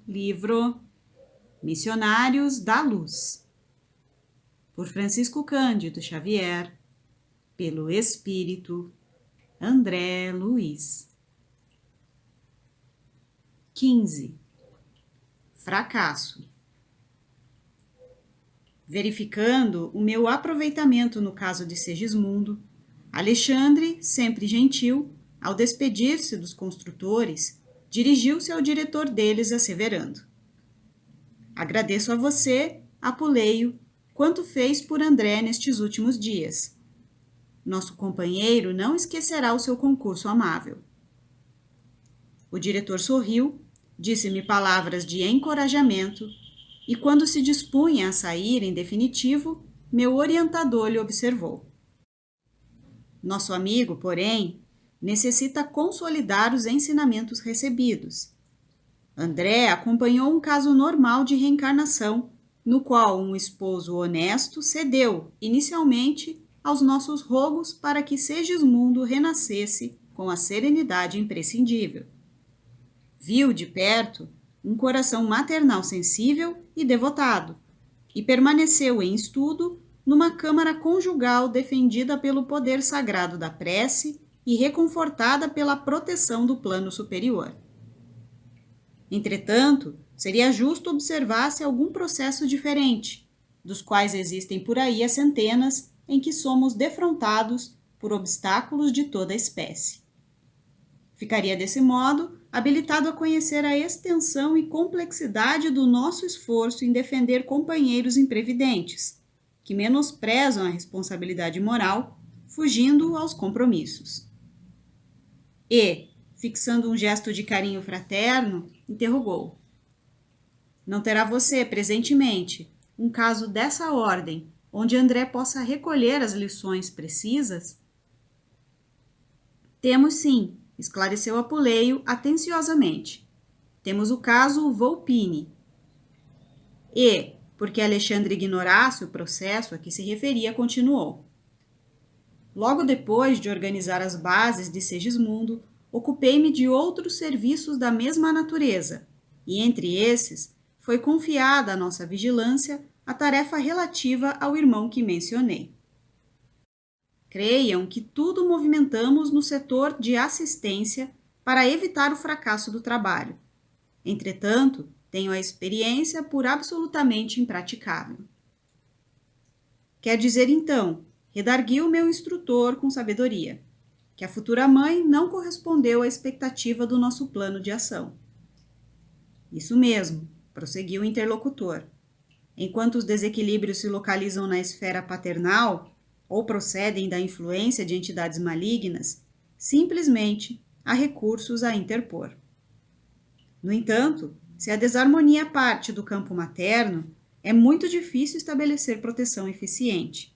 livro Missionários da Luz, por Francisco Cândido Xavier, pelo Espírito André Luiz. 15. Fracasso. Verificando o meu aproveitamento no caso de Segismundo, Alexandre, sempre gentil, ao despedir-se dos construtores, dirigiu-se ao diretor deles, asseverando: agradeço a você, Apuleio, quanto fez por André nestes últimos dias. Nosso companheiro não esquecerá o seu concurso amável. O diretor sorriu, disse-me palavras de encorajamento, e quando se dispunha a sair em definitivo, meu orientador lhe observou: nosso amigo, porém, necessita consolidar os ensinamentos recebidos. André acompanhou um caso normal de reencarnação, no qual um esposo honesto cedeu, inicialmente, aos nossos rogos para que Segismundo renascesse com a serenidade imprescindível. Viu de perto um coração maternal sensível e devotado, e permaneceu em estudo numa câmara conjugal defendida pelo poder sagrado da prece e reconfortada pela proteção do plano superior. Entretanto, seria justo observar-se algum processo diferente, dos quais existem por aí as centenas, em que somos defrontados por obstáculos de toda espécie. Ficaria, desse modo, habilitado a conhecer a extensão e complexidade do nosso esforço em defender companheiros imprevidentes, que menosprezam a responsabilidade moral, fugindo aos compromissos. E, fixando um gesto de carinho fraterno, interrogou: não terá você, presentemente, um caso dessa ordem, onde André possa recolher as lições precisas? Temos sim, esclareceu Apuleio atenciosamente. Temos o caso Volpini. E, porque Alexandre ignorasse o processo a que se referia, continuou: logo depois de organizar as bases de Segismundo, ocupei-me de outros serviços da mesma natureza, e entre esses foi confiada à nossa vigilância a tarefa relativa ao irmão que mencionei. Creiam que tudo movimentamos no setor de assistência para evitar o fracasso do trabalho. Entretanto, tenho a experiência por absolutamente impraticável. Quer dizer, então, redarguiu meu instrutor com sabedoria, que a futura mãe não correspondeu à expectativa do nosso plano de ação. Isso mesmo, prosseguiu o interlocutor. Enquanto os desequilíbrios se localizam na esfera paternal, ou procedem da influência de entidades malignas, simplesmente há recursos a interpor. No entanto, se a desarmonia parte do campo materno, é muito difícil estabelecer proteção eficiente.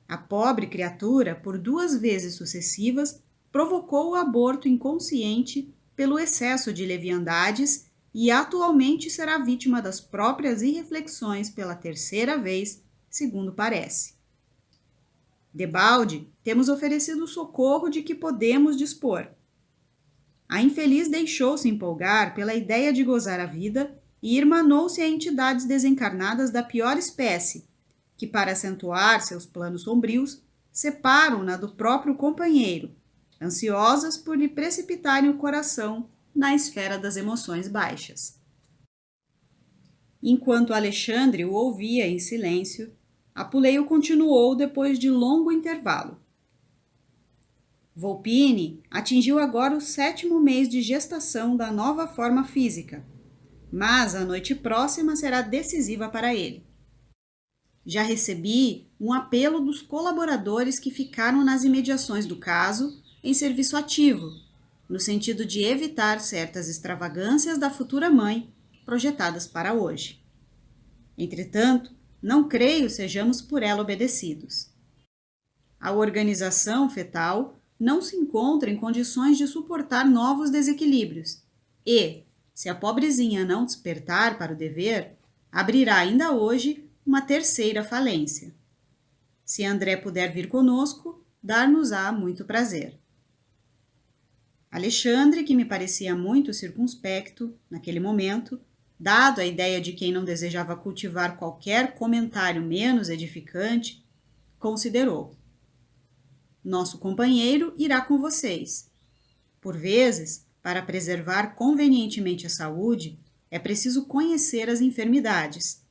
A pobre criatura, por 2 vezes sucessivas, provocou o aborto inconsciente pelo excesso de leviandades e atualmente será vítima das próprias irreflexões pela 3ª vez, segundo parece. Debalde, temos oferecido o socorro de que podemos dispor. A infeliz deixou-se empolgar pela ideia de gozar a vida e irmanou-se a entidades desencarnadas da pior espécie, que, para acentuar seus planos sombrios, separam-na do próprio companheiro, ansiosas por lhe precipitarem o coração na esfera das emoções baixas. Enquanto Alexandre o ouvia em silêncio, Apuleio continuou depois de longo intervalo. Volpini atingiu agora o 7º mês de gestação da nova forma física, mas a noite próxima será decisiva para ele. Já recebi um apelo dos colaboradores que ficaram nas imediações do caso em serviço ativo, no sentido de evitar certas extravagâncias da futura mãe projetadas para hoje. Entretanto, não creio sejamos por ela obedecidos. A organização fetal não se encontra em condições de suportar novos desequilíbrios e, se a pobrezinha não despertar para o dever, abrirá ainda hoje uma 3ª falência. Se André puder vir conosco, dar-nos-á muito prazer. Alexandre, que me parecia muito circunspecto, naquele momento, dado a ideia de quem não desejava cultivar qualquer comentário menos edificante, considerou: nosso companheiro irá com vocês. Por vezes, para preservar convenientemente a saúde, é preciso conhecer as enfermidades.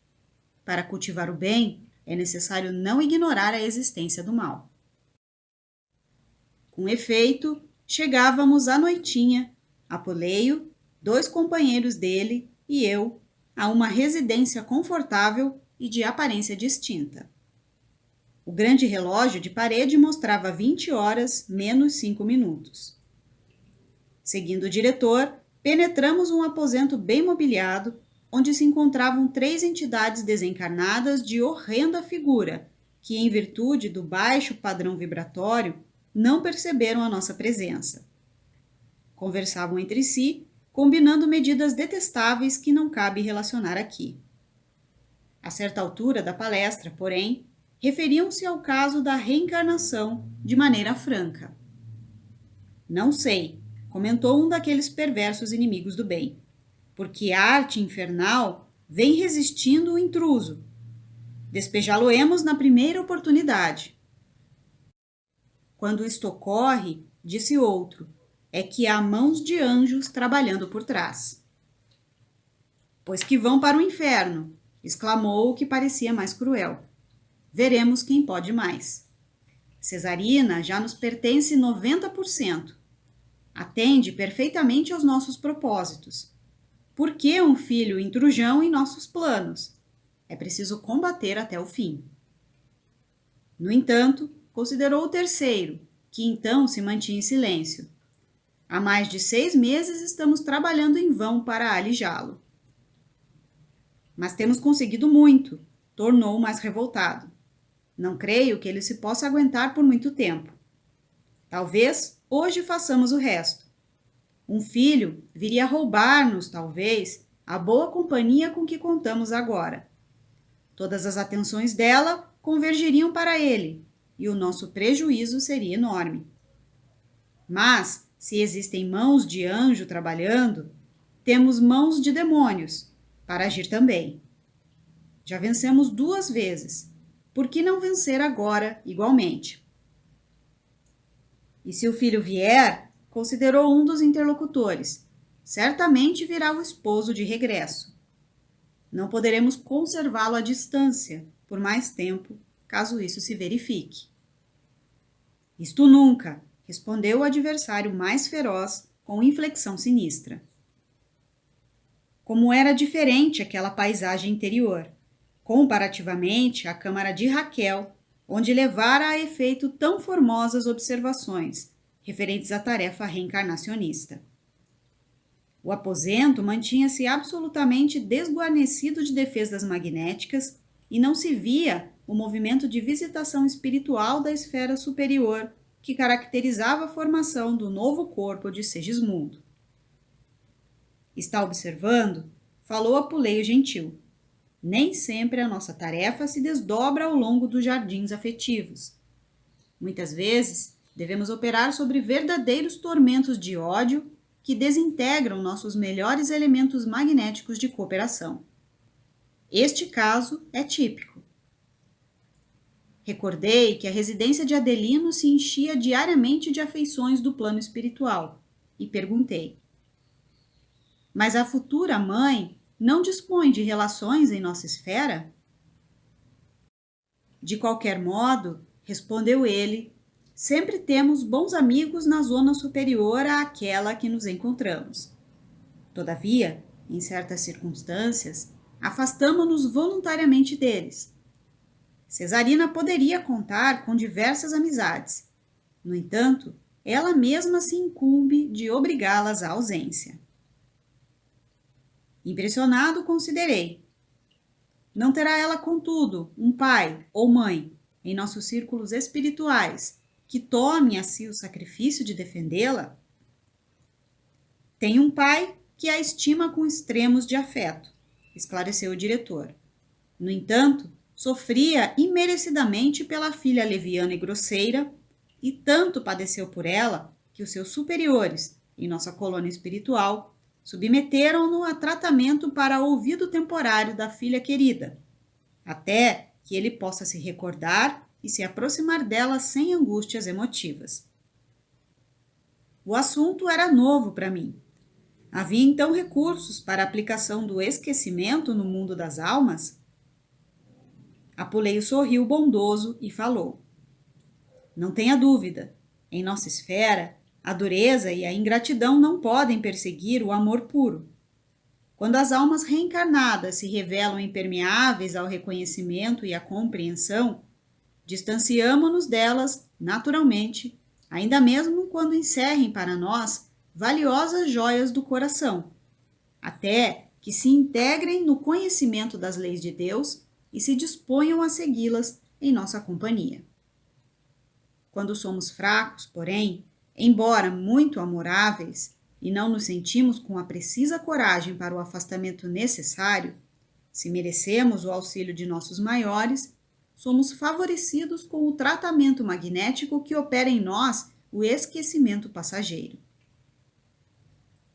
Para cultivar o bem, é necessário não ignorar a existência do mal. Com efeito, chegávamos à noitinha, Apuleio, 2 companheiros dele e eu, a uma residência confortável e de aparência distinta. O grande relógio de parede mostrava 20 horas menos 5 minutos. Seguindo o diretor, penetramos um aposento bem mobiliado, onde se encontravam 3 entidades desencarnadas de horrenda figura, que, em virtude do baixo padrão vibratório, não perceberam a nossa presença. Conversavam entre si, combinando medidas detestáveis que não cabe relacionar aqui. A certa altura da palestra, porém, referiam-se ao caso da reencarnação de maneira franca. Não sei, comentou um daqueles perversos inimigos do bem, porque a arte infernal vem resistindo o intruso. Despejá-lo-emos na primeira oportunidade. Quando isto ocorre, disse outro, é que há mãos de anjos trabalhando por trás. Pois que vão para o inferno, exclamou o que parecia mais cruel. Veremos quem pode mais. Cesarina já nos pertence 90%. Atende perfeitamente aos nossos propósitos. Por que um filho intrujão em nossos planos? É preciso combater até o fim. No entanto, considerou o terceiro, que então se mantinha em silêncio. Há mais de 6 meses estamos trabalhando em vão para alijá-lo. Mas temos conseguido muito, tornou mais revoltado. Não creio que ele se possa aguentar por muito tempo. Talvez hoje façamos o resto. Um filho viria roubar-nos, talvez, a boa companhia com que contamos agora. Todas as atenções dela convergiriam para ele, e o nosso prejuízo seria enorme. Mas, se existem mãos de anjo trabalhando, temos mãos de demônios para agir também. Já vencemos 2 vezes. Por que não vencer agora igualmente? E se o filho vier, considerou um dos interlocutores, certamente virá o esposo de regresso. Não poderemos conservá-lo à distância por mais tempo, caso isso se verifique. Isto nunca, respondeu o adversário mais feroz, com inflexão sinistra. Como era diferente aquela paisagem interior, comparativamente à câmara de Raquel, onde levara a efeito tão formosas observações referentes à tarefa reencarnacionista. O aposento mantinha-se absolutamente desguarnecido de defesas magnéticas e não se via o movimento de visitação espiritual da esfera superior que caracterizava a formação do novo corpo de Segismundo. Está observando? Falou Apuleio gentil. Nem sempre a nossa tarefa se desdobra ao longo dos jardins afetivos. Muitas vezes, devemos operar sobre verdadeiros tormentos de ódio que desintegram nossos melhores elementos magnéticos de cooperação. Este caso é típico. Recordei que a residência de Adelino se enchia diariamente de afeições do plano espiritual e perguntei: mas a futura mãe não dispõe de relações em nossa esfera? De qualquer modo, respondeu ele, sempre temos bons amigos na zona superior àquela que nos encontramos. Todavia, em certas circunstâncias, afastamo-nos voluntariamente deles. Cesarina poderia contar com diversas amizades. No entanto, ela mesma se incumbe de obrigá-las à ausência. Impressionado, considerei. Não terá ela, contudo, um pai ou mãe, em nossos círculos espirituais, que tome a si o sacrifício de defendê-la? Tem um pai que a estima com extremos de afeto, esclareceu o diretor. No entanto, sofria imerecidamente pela filha leviana e grosseira, e tanto padeceu por ela que os seus superiores, em nossa colônia espiritual, submeteram-no a tratamento para ouvido temporário da filha querida, até que ele possa se recordar e se aproximar dela sem angústias emotivas. O assunto era novo para mim. Havia então recursos para a aplicação do esquecimento no mundo das almas? Apuleio sorriu bondoso e falou: Não tenha dúvida, em nossa esfera, a dureza e a ingratidão não podem perseguir o amor puro. Quando as almas reencarnadas se revelam impermeáveis ao reconhecimento e à compreensão, distanciamo-nos delas naturalmente, ainda mesmo quando encerrem para nós valiosas joias do coração, até que se integrem no conhecimento das leis de Deus e se disponham a segui-las em nossa companhia. Quando somos fracos, porém, embora muito amoráveis, e não nos sentimos com a precisa coragem para o afastamento necessário, se merecemos o auxílio de nossos maiores, somos favorecidos com o tratamento magnético que opera em nós o esquecimento passageiro.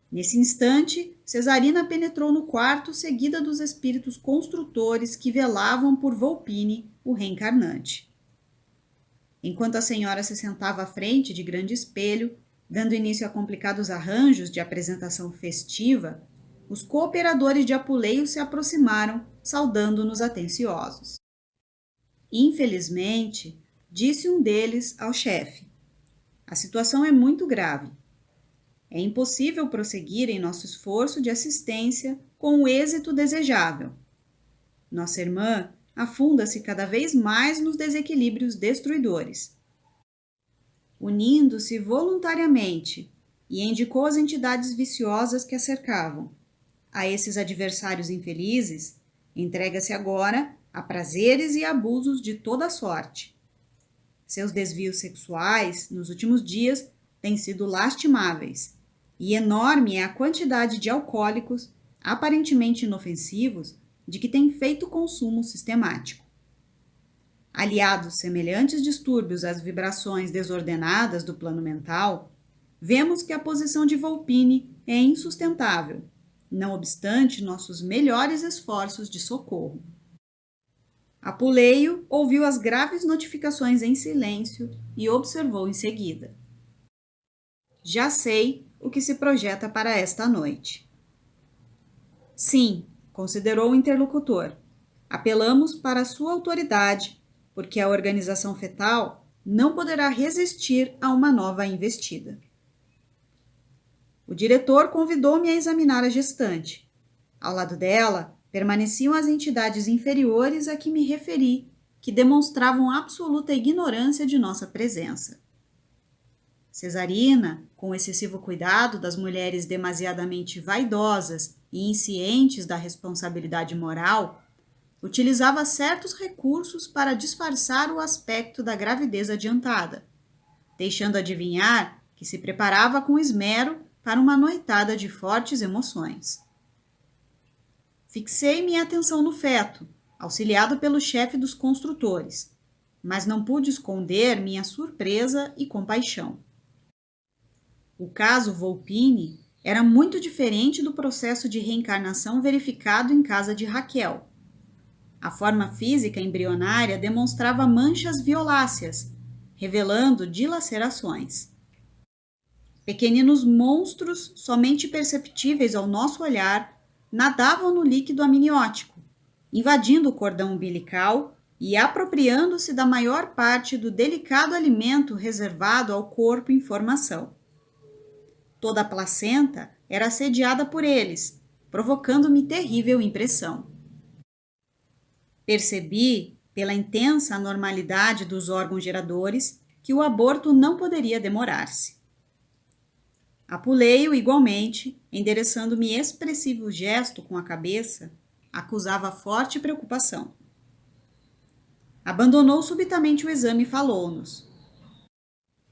Nesse instante, Cesarina penetrou no quarto, seguida dos espíritos construtores que velavam por Volpini, o reencarnante. Enquanto a senhora se sentava à frente de grande espelho, dando início a complicados arranjos de apresentação festiva, os cooperadores de Apuleio se aproximaram, saudando-nos atenciosos. Infelizmente, disse um deles ao chefe, a situação é muito grave. É impossível prosseguir em nosso esforço de assistência com o êxito desejável. Nossa irmã afunda-se cada vez mais nos desequilíbrios destruidores. Unindo-se voluntariamente, e indicou as entidades viciosas que a cercavam, a esses adversários infelizes, entrega-se agora a prazeres e abusos de toda sorte. Seus desvios sexuais, nos últimos dias, têm sido lastimáveis, e enorme é a quantidade de alcoólicos, aparentemente inofensivos, de que tem feito consumo sistemático. Aliados semelhantes distúrbios às vibrações desordenadas do plano mental, vemos que a posição de Volpini é insustentável, não obstante nossos melhores esforços de socorro. Apuleio ouviu as graves notificações em silêncio e observou em seguida. Já sei o que se projeta para esta noite. Sim, considerou o interlocutor. Apelamos para sua autoridade, porque a organização fetal não poderá resistir a uma nova investida. O diretor convidou-me a examinar a gestante. Ao lado dela, permaneciam as entidades inferiores a que me referi, que demonstravam absoluta ignorância de nossa presença. Cesarina, com excessivo cuidado das mulheres demasiadamente vaidosas e inscientes da responsabilidade moral, utilizava certos recursos para disfarçar o aspecto da gravidez adiantada, deixando adivinhar que se preparava com esmero para uma noitada de fortes emoções. Fixei minha atenção no feto, auxiliado pelo chefe dos construtores, mas não pude esconder minha surpresa e compaixão. O caso Volpini era muito diferente do processo de reencarnação verificado em casa de Raquel. A forma física embrionária demonstrava manchas violáceas, revelando dilacerações. Pequeninos monstros, somente perceptíveis ao nosso olhar, nadavam no líquido amniótico, invadindo o cordão umbilical e apropriando-se da maior parte do delicado alimento reservado ao corpo em formação. Toda a placenta era assediada por eles, provocando-me terrível impressão. Percebi, pela intensa anormalidade dos órgãos geradores, que o aborto não poderia demorar-se. Apuleio, igualmente, endereçando-me expressivo gesto com a cabeça, acusava forte preocupação. Abandonou subitamente o exame e falou-nos.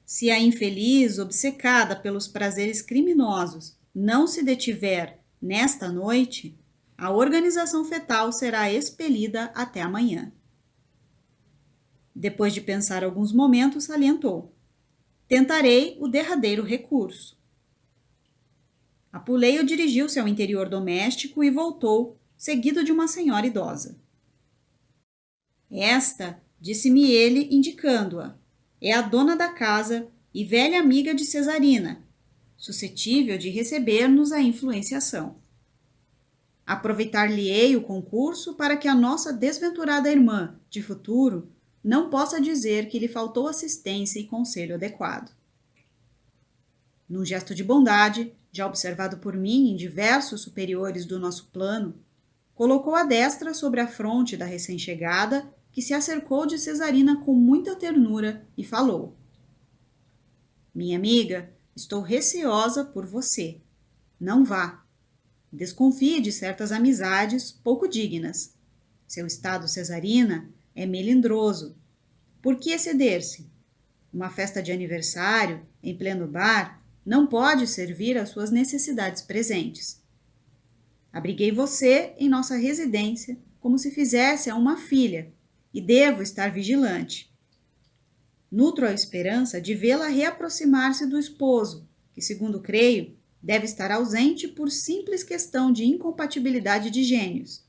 Se a infeliz, obcecada pelos prazeres criminosos, não se detiver nesta noite, a organização fetal será expelida até amanhã. Depois de pensar alguns momentos, salientou. Tentarei o derradeiro recurso. Apuleio dirigiu-se ao interior doméstico e voltou, seguido de uma senhora idosa. Esta, disse-me ele, indicando-a, é a dona da casa e velha amiga de Cesarina, suscetível de receber-nos a influenciação. Aproveitar-lhe-ei o concurso para que a nossa desventurada irmã, de futuro, não possa dizer que lhe faltou assistência e conselho adequado. Num gesto de bondade, já observado por mim em diversos superiores do nosso plano, colocou a destra sobre a fronte da recém-chegada, que se acercou de Cesarina com muita ternura e falou: Minha amiga, estou receosa por você. Não vá. Desconfie de certas amizades pouco dignas. Seu estado, Cesarina, é melindroso. Por que exceder-se? Uma festa de aniversário, em pleno bar, não pode servir às suas necessidades presentes. Abriguei você em nossa residência como se fizesse a uma filha, e devo estar vigilante. Nutro a esperança de vê-la reaproximar-se do esposo, que, segundo creio, deve estar ausente por simples questão de incompatibilidade de gênios.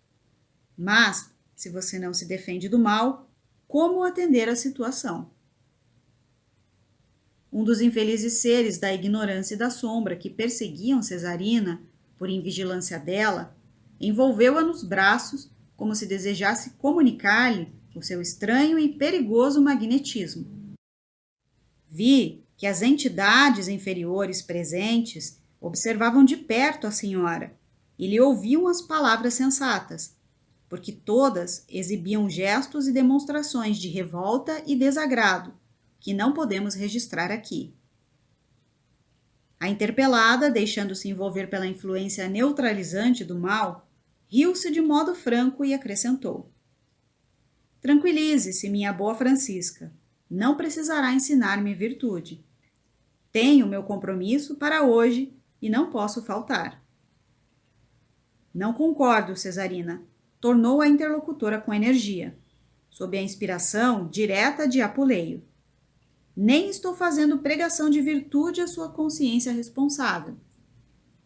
Mas, se você não se defende do mal, como atender à situação? Um dos infelizes seres da ignorância e da sombra que perseguiam Cesarina, por invigilância dela, envolveu-a nos braços como se desejasse comunicar-lhe o seu estranho e perigoso magnetismo. Vi que as entidades inferiores presentes observavam de perto a senhora e lhe ouviam as palavras sensatas, porque todas exibiam gestos e demonstrações de revolta e desagrado, que não podemos registrar aqui. A interpelada, deixando-se envolver pela influência neutralizante do mal, riu-se de modo franco e acrescentou: Tranquilize-se, minha boa Francisca, não precisará ensinar-me virtude. Tenho meu compromisso para hoje e não posso faltar. Não concordo, Cesarina, tornou a interlocutora com energia, sob a inspiração direta de Apuleio. Nem estou fazendo pregação de virtude à sua consciência responsável.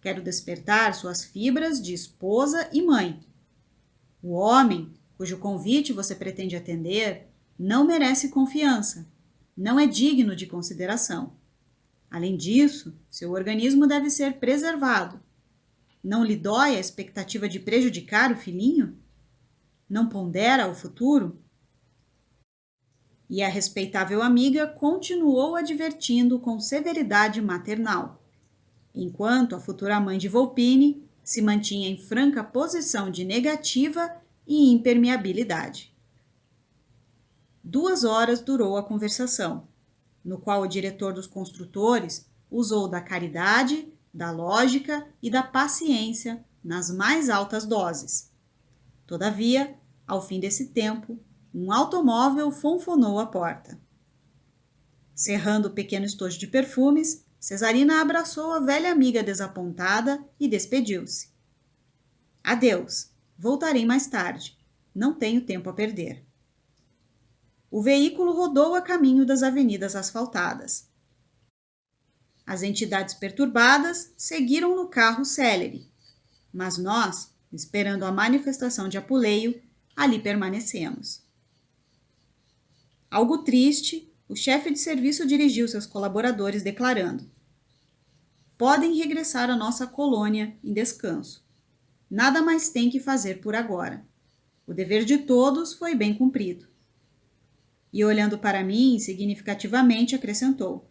Quero despertar suas fibras de esposa e mãe. O homem, cujo convite você pretende atender, não merece confiança, não é digno de consideração. Além disso, seu organismo deve ser preservado. Não lhe dói a expectativa de prejudicar o filhinho? Não pondera o futuro? E a respeitável amiga continuou advertindo com severidade maternal, enquanto a futura mãe de Volpini se mantinha em franca posição de negativa e impermeabilidade. 2 horas durou a conversação, no qual o diretor dos construtores usou da caridade, da lógica e da paciência nas mais altas doses. Todavia, ao fim desse tempo, um automóvel fonfonou à porta. Cerrando o pequeno estojo de perfumes, Cesarina abraçou a velha amiga desapontada e despediu-se. Adeus, voltarei mais tarde. Não tenho tempo a perder. O veículo rodou a caminho das avenidas asfaltadas. As entidades perturbadas seguiram no carro célere, mas nós, esperando a manifestação de Apuleio, ali permanecemos. Algo triste, o chefe de serviço dirigiu seus colaboradores declarando: podem regressar à nossa colônia em descanso. Nada mais tem que fazer por agora. O dever de todos foi bem cumprido. E olhando para mim, significativamente acrescentou: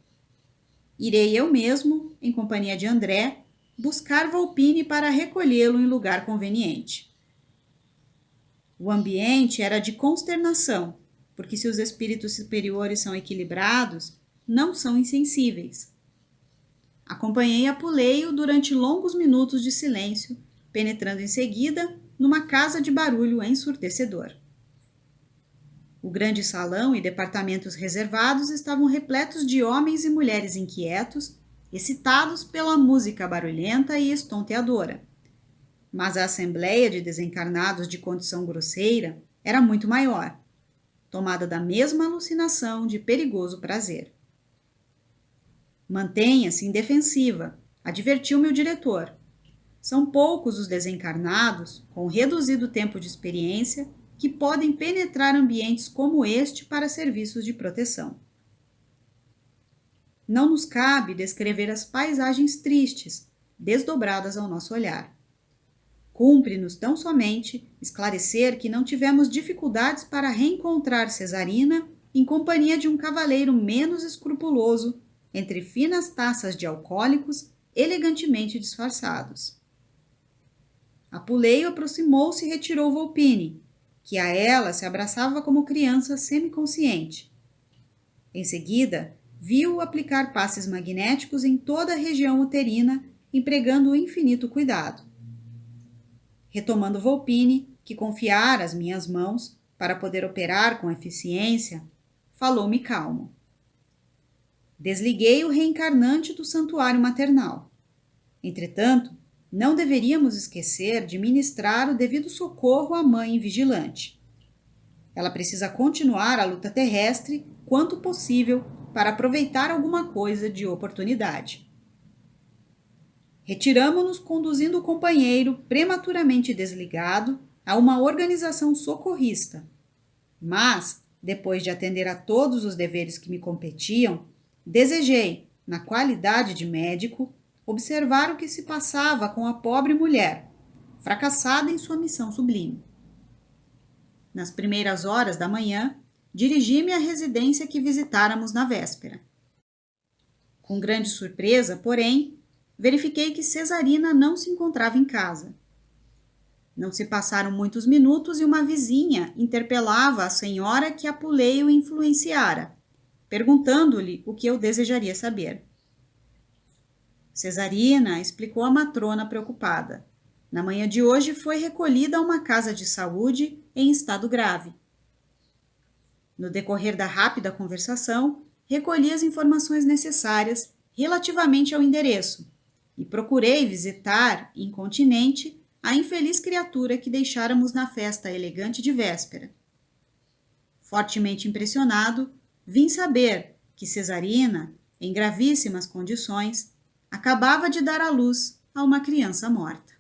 irei eu mesmo, em companhia de André, buscar Volpini para recolhê-lo em lugar conveniente. O ambiente era de consternação, porque se os espíritos superiores são equilibrados, não são insensíveis. Acompanhei Apuleio durante longos minutos de silêncio, penetrando em seguida numa casa de barulho ensurdecedor. O grande salão e departamentos reservados estavam repletos de homens e mulheres inquietos, excitados pela música barulhenta e estonteadora. Mas a assembleia de desencarnados de condição grosseira era muito maior, tomada da mesma alucinação de perigoso prazer. Mantenha-se indefensiva, advertiu-me o diretor, São poucos os desencarnados, com reduzido tempo de experiência, que podem penetrar ambientes como este para serviços de proteção. Não nos cabe descrever as paisagens tristes, desdobradas ao nosso olhar. Cumpre-nos tão somente esclarecer que não tivemos dificuldades para reencontrar Cesarina em companhia de um cavaleiro menos escrupuloso, entre finas taças de alcoólicos elegantemente disfarçados. Apuleio aproximou-se e retirou Volpini, que a ela se abraçava como criança semiconsciente. Em seguida, viu-o aplicar passes magnéticos em toda a região uterina, empregando infinito cuidado. Retomando Volpini, que confiara às minhas mãos para poder operar com eficiência, falou-me calmo. Desliguei o reencarnante do santuário maternal. Entretanto, não deveríamos esquecer de ministrar o devido socorro à mãe vigilante. Ela precisa continuar a luta terrestre quanto possível para aproveitar alguma coisa de oportunidade. Retiramo-nos conduzindo o companheiro, prematuramente desligado, a uma organização socorrista. Mas, depois de atender a todos os deveres que me competiam, desejei, na qualidade de médico, observar o que se passava com a pobre mulher, fracassada em sua missão sublime. Nas primeiras horas da manhã, dirigi-me à residência que visitáramos na véspera. Com grande surpresa, porém, verifiquei que Cesarina não se encontrava em casa. Não se passaram muitos minutos e uma vizinha interpelava a senhora que Apuleio influenciara, perguntando-lhe o que eu desejaria saber. Cesarina explicou à matrona preocupada. Na manhã de hoje foi recolhida a uma casa de saúde em estado grave. No decorrer da rápida conversação, recolhi as informações necessárias relativamente ao endereço e procurei visitar, incontinente, a infeliz criatura que deixáramos na festa elegante de véspera. Fortemente impressionado, vim saber que Cesarina, em gravíssimas condições, acabava de dar à luz a uma criança morta.